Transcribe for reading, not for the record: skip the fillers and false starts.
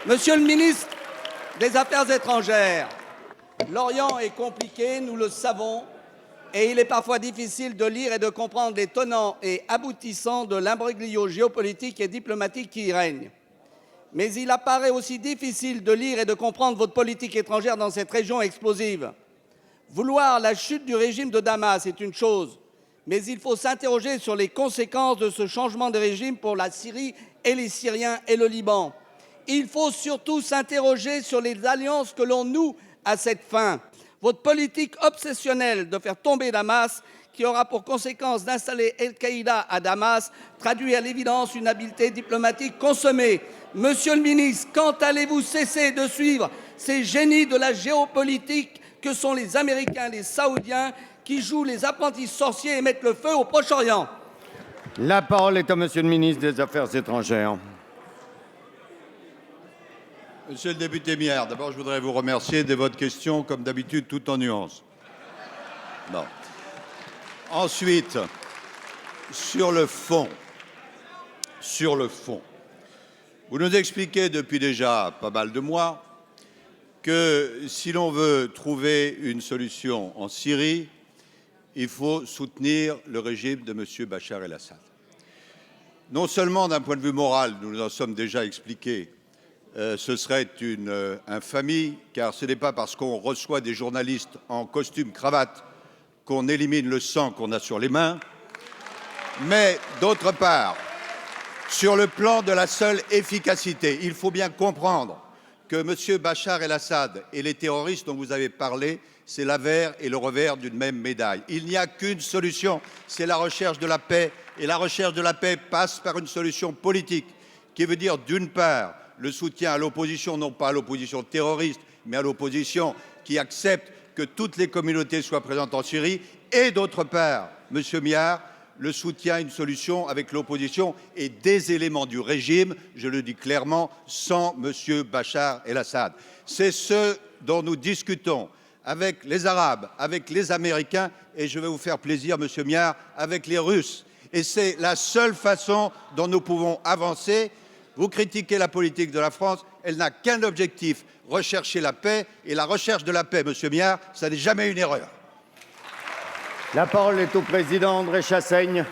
Monsieur le ministre des Affaires étrangères, l'Orient est compliqué, nous le savons, et il est parfois difficile de lire et de comprendre les tenants et aboutissants de l'imbroglio géopolitique et diplomatique qui y règne. Mais il apparaît aussi difficile de lire et de comprendre votre politique étrangère dans cette région explosive. Vouloir la chute du régime de Damas est une chose, mais il faut s'interroger sur les conséquences de ce changement de régime pour la Syrie et les Syriens et le Liban. Il faut surtout s'interroger sur les alliances que l'on noue à cette fin. Votre politique obsessionnelle de faire tomber Damas, qui aura pour conséquence d'installer El-Qaïda à Damas, traduit à l'évidence une habileté diplomatique consommée. Monsieur le ministre, quand allez-vous cesser de suivre ces génies de la géopolitique que sont les Américains et les Saoudiens qui jouent les apprentis sorciers et mettent le feu au Proche-Orient? La parole est à Monsieur le ministre des Affaires étrangères. Monsieur le député Miard, d'abord je voudrais vous remercier de votre question, comme d'habitude, tout en nuances. Bon. Ensuite, sur le fond, vous nous expliquez depuis déjà pas mal de mois que si l'on veut trouver une solution en Syrie, il faut soutenir le régime de M. Bachar el-Assad. Non seulement d'un point de vue moral, nous nous en sommes déjà expliqués, ce serait une infamie, car ce n'est pas parce qu'on reçoit des journalistes en costume cravate qu'on élimine le sang qu'on a sur les mains, mais d'autre part, sur le plan de la seule efficacité, il faut bien comprendre que M. Bachar el-Assad et les terroristes dont vous avez parlé, c'est l'avers et le revers d'une même médaille. Il n'y a qu'une solution, c'est la recherche de la paix, et la recherche de la paix passe par une solution politique, qui veut dire d'une part le soutien à l'opposition, non pas à l'opposition terroriste, mais à l'opposition qui accepte que toutes les communautés soient présentes en Syrie, et d'autre part, Monsieur Miard, le soutien à une solution avec l'opposition et des éléments du régime, je le dis clairement, sans M. Bachar el-Assad. C'est ce dont nous discutons avec les Arabes, avec les Américains, et je vais vous faire plaisir, Monsieur Miard, avec les Russes. Et c'est la seule façon dont nous pouvons avancer. Vous critiquez la politique de la France, elle n'a qu'un objectif, rechercher la paix, et la recherche de la paix, Monsieur Miard, ça n'est jamais une erreur. La parole est au président André Chassaigne.